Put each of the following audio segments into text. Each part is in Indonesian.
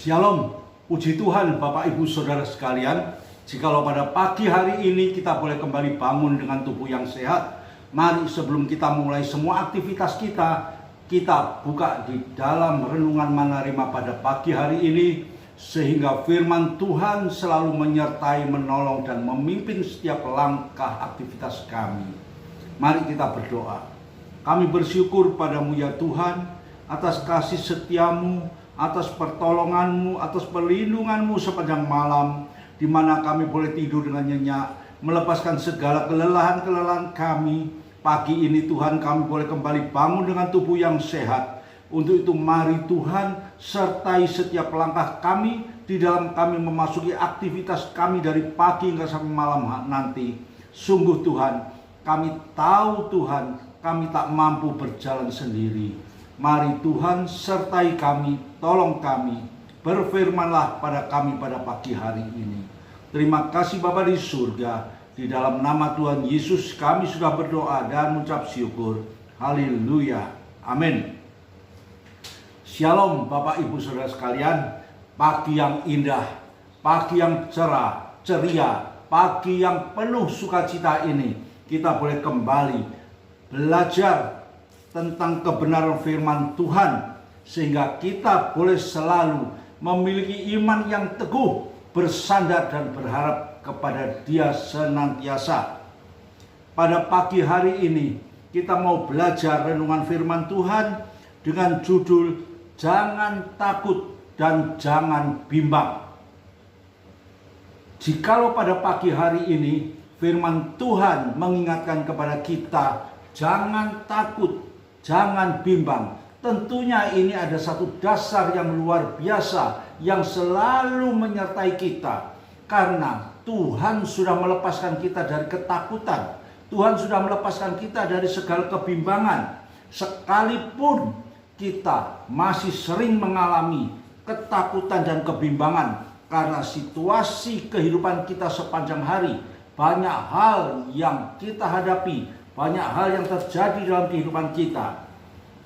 Shalom, puji Tuhan Bapak Ibu Saudara sekalian. Jikalau pada pagi hari ini kita boleh kembali bangun dengan tubuh yang sehat, mari sebelum kita mulai semua aktivitas kita buka di dalam renungan Manarima pada pagi hari ini, sehingga firman Tuhan selalu menyertai, menolong, dan memimpin setiap langkah aktivitas kami. Mari kita berdoa. Kami bersyukur padamu ya Tuhan, atas kasih setiamu, atas pertolonganmu, atas perlindunganmu sepanjang malam, di mana kami boleh tidur dengan nyenyak, melepaskan segala kelelahan-kelelahan kami. Pagi ini Tuhan, kami boleh kembali bangun dengan tubuh yang sehat. Untuk itu mari Tuhan, sertai setiap langkah kami di dalam kami memasuki aktivitas kami dari pagi hingga sampai malam nanti. Sungguh Tuhan, kami tahu Tuhan, kami tak mampu berjalan sendiri. Mari Tuhan sertai kami, tolong kami, berfirmanlah pada kami pada pagi hari ini. Terima kasih Bapa di surga, di dalam nama Tuhan Yesus kami sudah berdoa dan mengucap syukur. Haleluya, amin. Shalom Bapak Ibu Saudara sekalian, pagi yang indah, pagi yang cerah, ceria, pagi yang penuh sukacita ini, kita boleh kembali belajar tentang kebenaran firman Tuhan, sehingga kita boleh selalu memiliki iman yang teguh, bersandar dan berharap kepada Dia senantiasa. Pada pagi hari ini kita mau belajar renungan firman Tuhan dengan judul Jangan Takut dan Jangan Bimbang. Jikalau pada pagi hari ini firman Tuhan mengingatkan kepada kita, jangan takut, jangan bimbang. Tentunya ini ada satu dasar yang luar biasa yang selalu menyertai kita. Karena Tuhan sudah melepaskan kita dari ketakutan. Tuhan sudah melepaskan kita dari segala kebimbangan. Sekalipun kita masih sering mengalami ketakutan dan kebimbangan karena situasi kehidupan kita sepanjang hari. Banyak hal yang kita hadapi, banyak hal yang terjadi dalam kehidupan kita.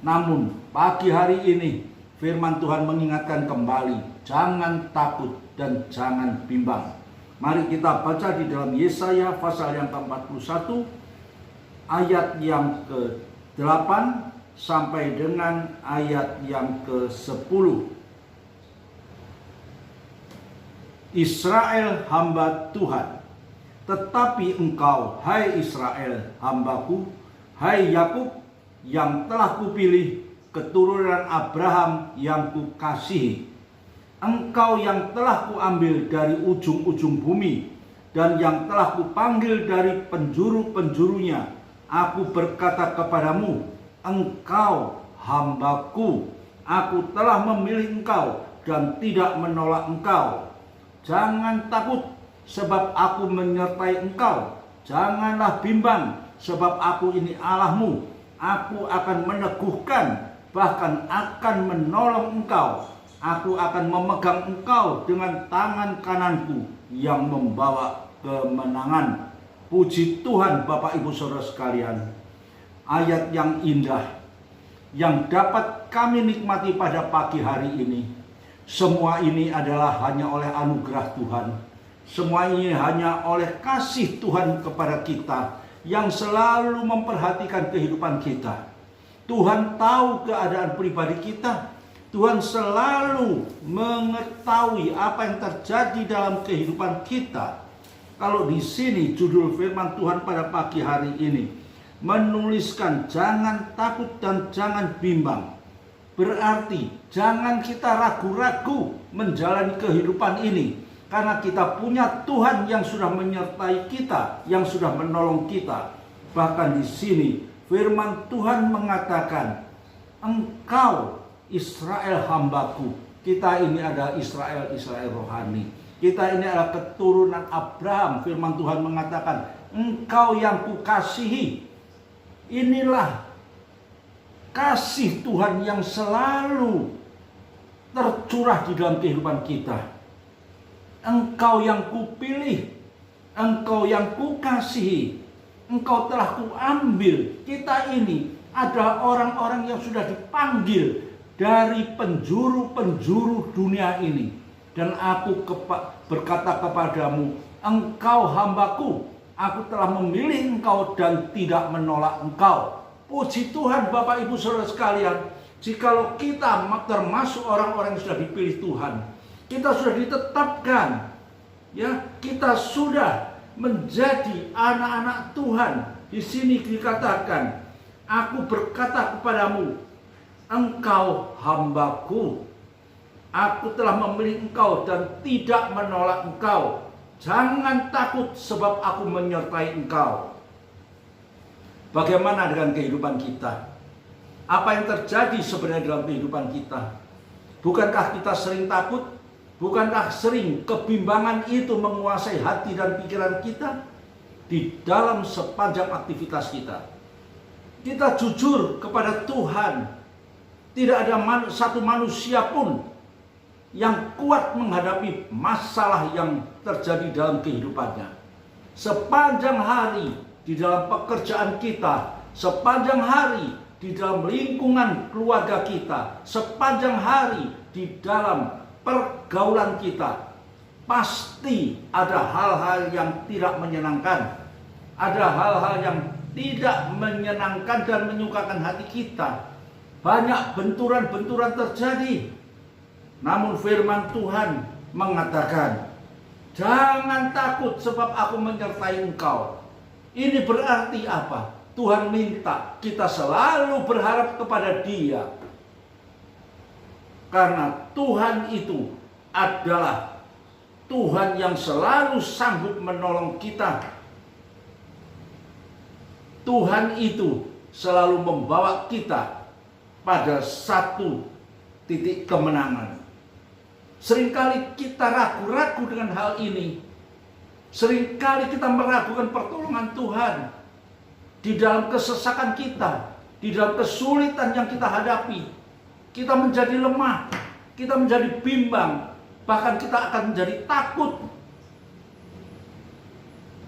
Namun pagi hari ini firman Tuhan mengingatkan kembali, jangan takut dan jangan bimbang. Mari kita baca di dalam Yesaya pasal yang ke-41 ayat yang ke-8 sampai dengan ayat yang ke-10. Israel hamba Tuhan, tetapi engkau, hai Israel, hambaku, hai Yakub, yang telah kupilih, keturunan Abraham yang kukasihi. Engkau yang telah kuambil dari ujung-ujung bumi, dan yang telah kupanggil dari penjuru-penjurunya. Aku berkata kepadamu, engkau hambaku, aku telah memilih engkau dan tidak menolak engkau. Jangan takut, sebab aku menyertai engkau. Janganlah bimbang, sebab aku ini Allahmu. Aku akan meneguhkan, bahkan akan menolong engkau. Aku akan memegang engkau dengan tangan kananku yang membawa kemenangan. Puji Tuhan Bapak Ibu Saudara sekalian. Ayat yang indah yang dapat kami nikmati pada pagi hari ini. Semua ini adalah hanya oleh anugerah Tuhan. Semua ini hanya oleh kasih Tuhan kepada kita yang selalu memperhatikan kehidupan kita. Tuhan tahu keadaan pribadi kita. Tuhan selalu mengetahui apa yang terjadi dalam kehidupan kita. Kalau di sini judul firman Tuhan pada pagi hari ini menuliskan jangan takut dan jangan bimbang. Berarti jangan kita ragu-ragu menjalani kehidupan ini. Karena kita punya Tuhan yang sudah menyertai kita, yang sudah menolong kita. Bahkan di sini firman Tuhan mengatakan, engkau Israel hambaku. Kita ini adalah Israel rohani. Kita ini adalah keturunan Abraham. Firman Tuhan mengatakan, engkau yang kukasihi. Inilah kasih Tuhan yang selalu tercurah di dalam kehidupan kita. Engkau yang kupilih, engkau yang kukasihi, engkau telah kuambil. Kita ini adalah orang-orang yang sudah dipanggil dari penjuru-penjuru dunia ini. Dan aku berkata kepadamu, engkau hambaku, aku telah memilih engkau dan tidak menolak engkau. Puji Tuhan Bapak Ibu Saudara sekalian, jikalau kita termasuk orang-orang yang sudah dipilih Tuhan, kita sudah ditetapkan, ya, kita sudah menjadi anak-anak Tuhan. Di sini dikatakan, aku berkata kepadamu, engkau hambaku, aku telah memilih engkau dan tidak menolak engkau. Jangan takut sebab aku menyertai engkau. Bagaimana dengan kehidupan kita? Apa yang terjadi sebenarnya dalam kehidupan kita? Bukankah kita sering takut? Bukankah sering kebimbangan itu menguasai hati dan pikiran kita? Di dalam sepanjang aktivitas kita, kita jujur kepada Tuhan. Tidak ada satu manusia pun yang kuat menghadapi masalah yang terjadi dalam kehidupannya. Sepanjang hari di dalam pekerjaan kita, sepanjang hari di dalam lingkungan keluarga kita, sepanjang hari di dalam pergaulan kita, pasti ada hal-hal yang tidak menyenangkan. Ada hal-hal yang tidak menyenangkan dan menyukakan hati kita. Banyak benturan-benturan terjadi. Namun firman Tuhan mengatakan, jangan takut sebab aku menyertai engkau. Ini berarti apa? Tuhan minta kita selalu berharap kepada Dia. Karena Tuhan itu adalah Tuhan yang selalu sanggup menolong kita. Tuhan itu selalu membawa kita pada satu titik kemenangan. Seringkali kita ragu-ragu dengan hal ini. Seringkali kita meragukan pertolongan Tuhan di dalam kesesakan kita, di dalam kesulitan yang kita hadapi. Kita menjadi lemah, kita menjadi bimbang, bahkan kita akan menjadi takut.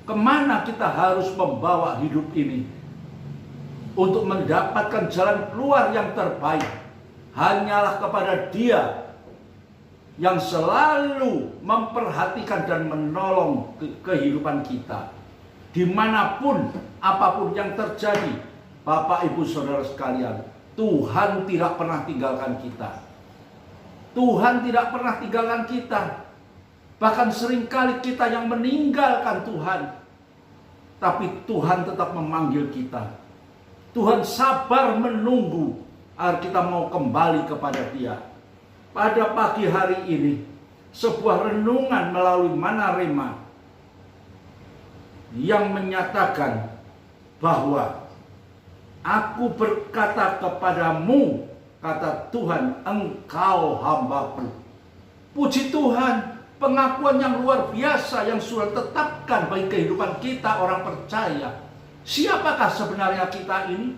Kemana kita harus membawa hidup ini untuk mendapatkan jalan keluar yang terbaik? Hanyalah kepada Dia yang selalu memperhatikan dan menolong kehidupan kita. Dimanapun, apapun yang terjadi, Bapak Ibu Saudara sekalian, Tuhan tidak pernah tinggalkan kita. Tuhan tidak pernah tinggalkan kita. Bahkan seringkali kita yang meninggalkan Tuhan. Tapi Tuhan tetap memanggil kita. Tuhan sabar menunggu agar kita mau kembali kepada Dia. Pada pagi hari ini, sebuah renungan melalui Mana Rema yang menyatakan bahwa aku berkata kepadamu, kata Tuhan, engkau hambaku. Puji Tuhan, pengakuan yang luar biasa yang sudah tetapkan bagi kehidupan kita orang percaya. Siapakah sebenarnya kita ini?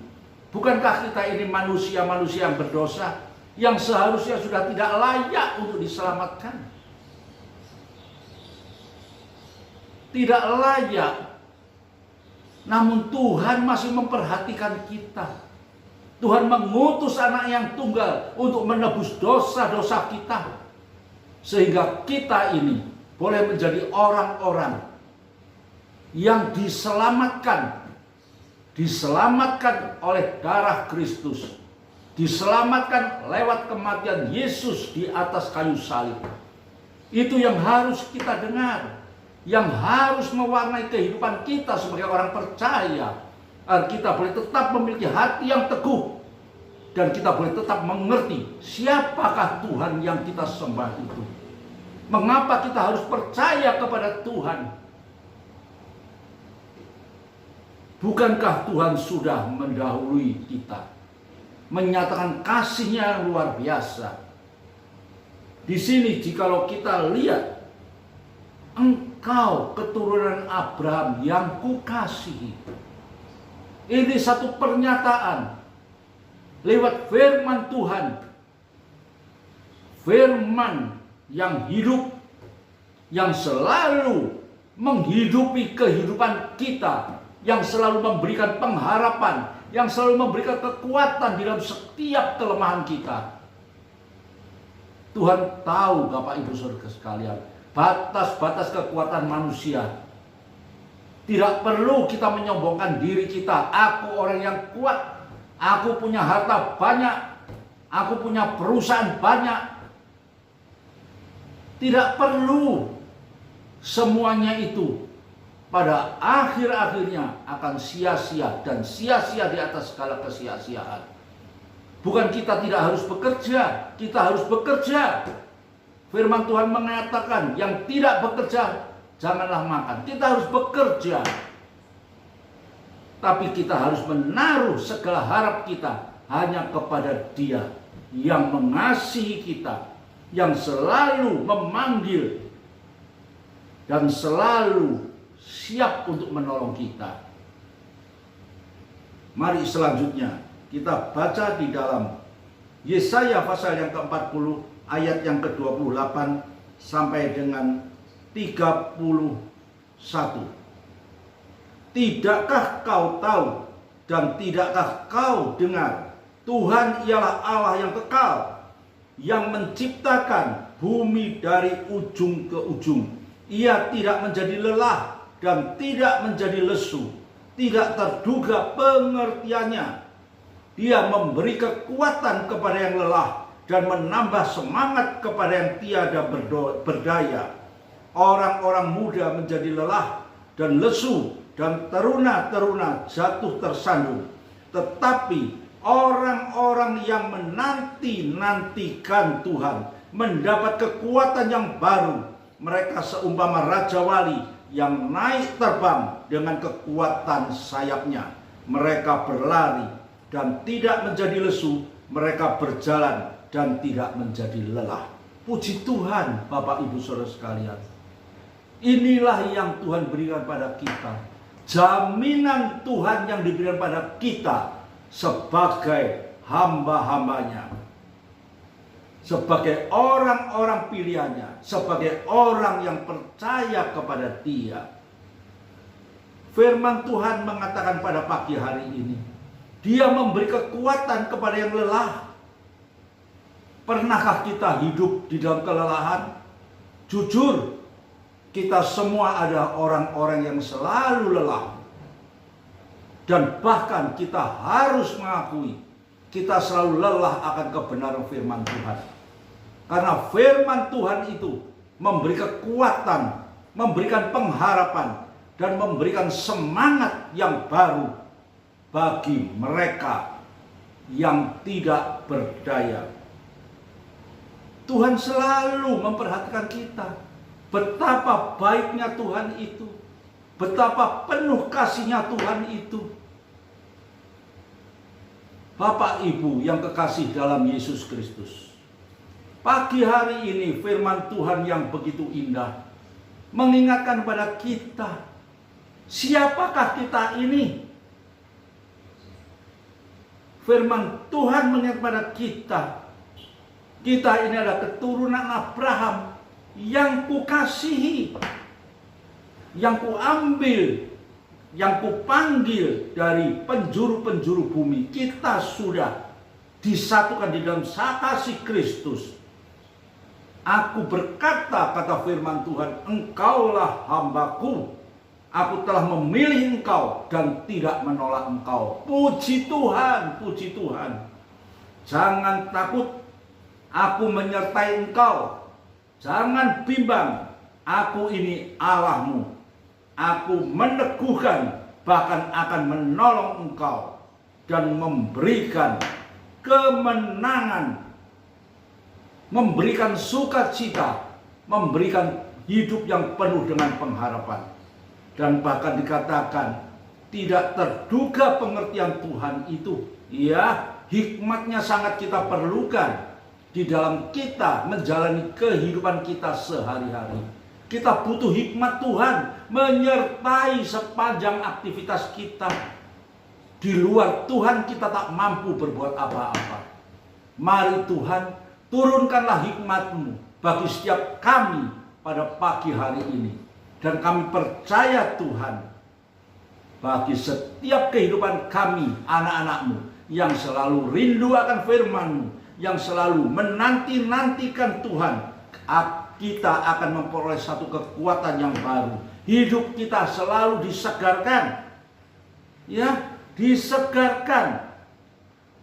Bukankah kita ini manusia-manusia yang berdosa, yang seharusnya sudah tidak layak untuk diselamatkan? Tidak layak. Namun Tuhan masih memperhatikan kita. Tuhan mengutus anak yang tunggal untuk menebus dosa-dosa kita. Sehingga kita ini boleh menjadi orang-orang yang diselamatkan. Diselamatkan oleh darah Kristus. Diselamatkan lewat kematian Yesus di atas kayu salib. Itu yang harus kita dengar. Yang harus mewarnai kehidupan kita sebagai orang percaya. Agar kita boleh tetap memiliki hati yang teguh. Dan kita boleh tetap mengerti siapakah Tuhan yang kita sembah itu. Mengapa kita harus percaya kepada Tuhan? Bukankah Tuhan sudah mendahului kita, menyatakan kasih-Nya yang luar biasa? Di sini jikalau kita lihat, engkau keturunan Abraham yang kukasihi. Ini satu pernyataan lewat firman Tuhan. Firman yang hidup, yang selalu menghidupi kehidupan kita, yang selalu memberikan pengharapan, yang selalu memberikan kekuatan di dalam setiap kelemahan kita. Tuhan tahu Bapak Ibu Saudara sekalian, batas-batas kekuatan manusia. Tidak perlu kita menyombongkan diri kita. Aku orang yang kuat, aku punya harta banyak, aku punya perusahaan banyak. Tidak perlu. Semuanya itu pada akhir-akhirnya akan sia-sia, dan sia-sia di atas segala kesia-siaan. Bukan kita tidak harus bekerja, kita harus bekerja. Firman Tuhan mengatakan yang tidak bekerja janganlah makan. Kita harus bekerja. Tapi kita harus menaruh segala harap kita hanya kepada Dia yang mengasihi kita, yang selalu memanggil dan selalu siap untuk menolong kita. Mari selanjutnya kita baca di dalam Yesaya pasal yang ke-40 ayat yang ke-28 sampai dengan 31. Tidakkah kau tahu dan tidakkah kau dengar? Tuhan ialah Allah yang kekal, yang menciptakan bumi dari ujung ke ujung. Ia tidak menjadi lelah dan tidak menjadi lesu, tidak terduga pengertiannya. Dia memberi kekuatan kepada yang lelah dan menambah semangat kepada yang tiada berdaya. Orang-orang muda menjadi lelah dan lesu, dan teruna-teruna jatuh tersandung. Tetapi orang-orang yang menanti-nantikan Tuhan mendapat kekuatan yang baru. Mereka seumpama Raja Wali yang naik terbang dengan kekuatan sayapnya. Mereka berlari dan tidak menjadi lesu. Mereka berjalan dan tidak menjadi lelah. Puji Tuhan, Bapak Ibu Saudara sekalian. Inilah yang Tuhan berikan pada kita. Jaminan Tuhan yang diberikan pada kita sebagai hamba-hambanya, sebagai orang-orang pilihannya, sebagai orang yang percaya kepada Dia. Firman Tuhan mengatakan pada pagi hari ini, Dia memberi kekuatan kepada yang lelah. Pernahkah kita hidup di dalam kelelahan? Jujur, kita semua ada orang-orang yang selalu lelah. Dan bahkan kita harus mengakui kita selalu lelah akan kebenaran firman Tuhan. Karena firman Tuhan itu memberi kekuatan, memberikan pengharapan, dan memberikan semangat yang baru bagi mereka yang tidak berdaya. Tuhan selalu memperhatikan kita. Betapa baiknya Tuhan itu. Betapa penuh kasihnya Tuhan itu. Bapak Ibu yang kekasih dalam Yesus Kristus, pagi hari ini firman Tuhan yang begitu indah mengingatkan pada kita, siapakah kita ini? Firman Tuhan mengingatkan pada kita, kita ini adalah keturunan Abraham yang kukasihi, yang kuambil, yang kupanggil dari penjuru-penjuru bumi. Kita sudah disatukan di dalam kasih Kristus. Aku berkata, kata firman Tuhan, engkaulah hambaku. Aku telah memilih engkau dan tidak menolak engkau. Puji Tuhan, puji Tuhan. Jangan takut, aku menyertai engkau. Jangan bimbang, aku ini Allahmu. Aku meneguhkan, bahkan akan menolong engkau dan memberikan kemenangan, memberikan sukacita, memberikan hidup yang penuh dengan pengharapan. Dan bahkan dikatakan tidak terduga pengertian Tuhan itu. Ya, hikmatnya sangat kita perlukan di dalam kita menjalani kehidupan kita sehari-hari. Kita butuh hikmat Tuhan menyertai sepanjang aktivitas kita. Di luar Tuhan kita tak mampu berbuat apa-apa. Mari Tuhan, turunkanlah hikmat-Mu bagi setiap kami pada pagi hari ini. Dan kami percaya Tuhan, bagi setiap kehidupan kami, anak-anak-Mu, yang selalu rindu akan firman-Mu, yang selalu menanti-nantikan Tuhan, kita akan memperoleh satu kekuatan yang baru. Hidup kita selalu disegarkan. Ya, disegarkan.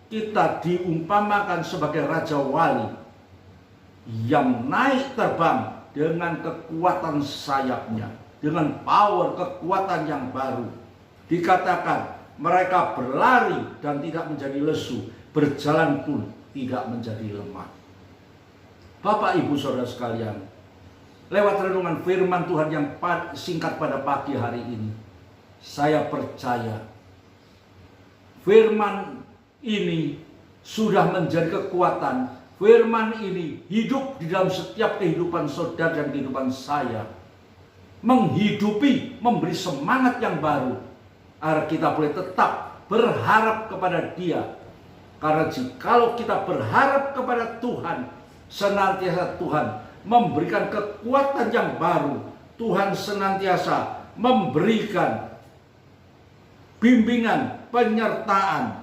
Kita diumpamakan sebagai raja wali yang naik terbang dengan kekuatan sayapnya, dengan power kekuatan yang baru. Dikatakan mereka berlari dan tidak menjadi lesu, berjalan pun tidak menjadi lemah. Bapak, Ibu, Saudara sekalian, lewat renungan firman Tuhan yang singkat pada pagi hari ini, saya percaya firman ini sudah menjadi kekuatan. Firman ini hidup di dalam setiap kehidupan saudara dan kehidupan saya. Menghidupi, memberi semangat yang baru, agar kita boleh tetap berharap kepada Dia. Karena jikalau kita berharap kepada Tuhan, senantiasa Tuhan memberikan kekuatan yang baru. Tuhan senantiasa memberikan bimbingan, penyertaan,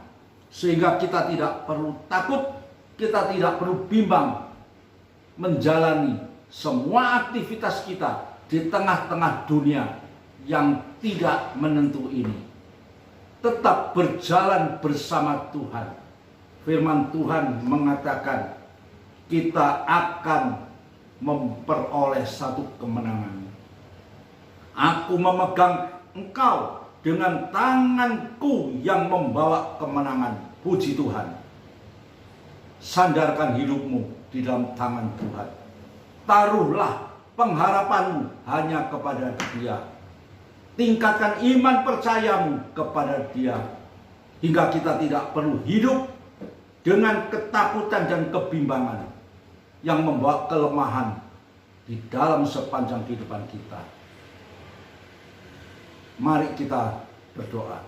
sehingga kita tidak perlu takut, kita tidak perlu bimbang menjalani semua aktivitas kita di tengah-tengah dunia yang tidak menentu ini. Tetap berjalan bersama Tuhan. Firman Tuhan mengatakan kita akan memperoleh satu kemenangan. Aku memegang engkau dengan tanganku yang membawa kemenangan. Puji Tuhan. Sandarkan hidupmu di dalam tangan Tuhan. Taruhlah pengharapanmu hanya kepada Dia. Tingkatkan iman percayamu kepada Dia. Hingga kita tidak perlu hidup dengan ketakutan dan kebimbangan yang membawa kelemahan di dalam sepanjang kehidupan kita. Mari kita berdoa.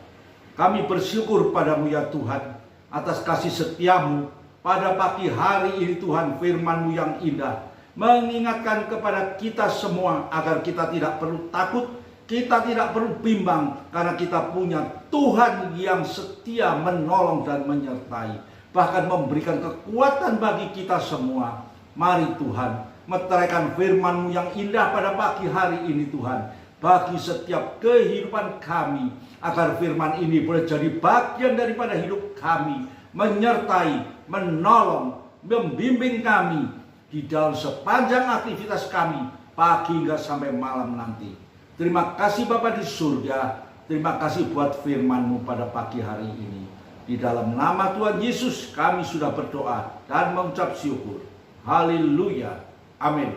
Kami bersyukur padamu ya Tuhan atas kasih setiamu pada pagi hari ini Tuhan. Firman-Mu yang indah mengingatkan kepada kita semua agar kita tidak perlu takut, kita tidak perlu bimbang, karena kita punya Tuhan yang setia menolong dan menyertai, bahkan memberikan kekuatan bagi kita semua. Mari Tuhan, meteraikan firman-Mu yang indah pada pagi hari ini Tuhan, bagi setiap kehidupan kami, agar firman ini boleh jadi bagian daripada hidup kami, menyertai, menolong, membimbing kami di dalam sepanjang aktivitas kami, pagi hingga sampai malam nanti. Terima kasih Bapa di surga, terima kasih buat firman-Mu pada pagi hari ini. Di dalam nama Tuhan Yesus kami sudah berdoa dan mengucap syukur. Haleluya. Amin.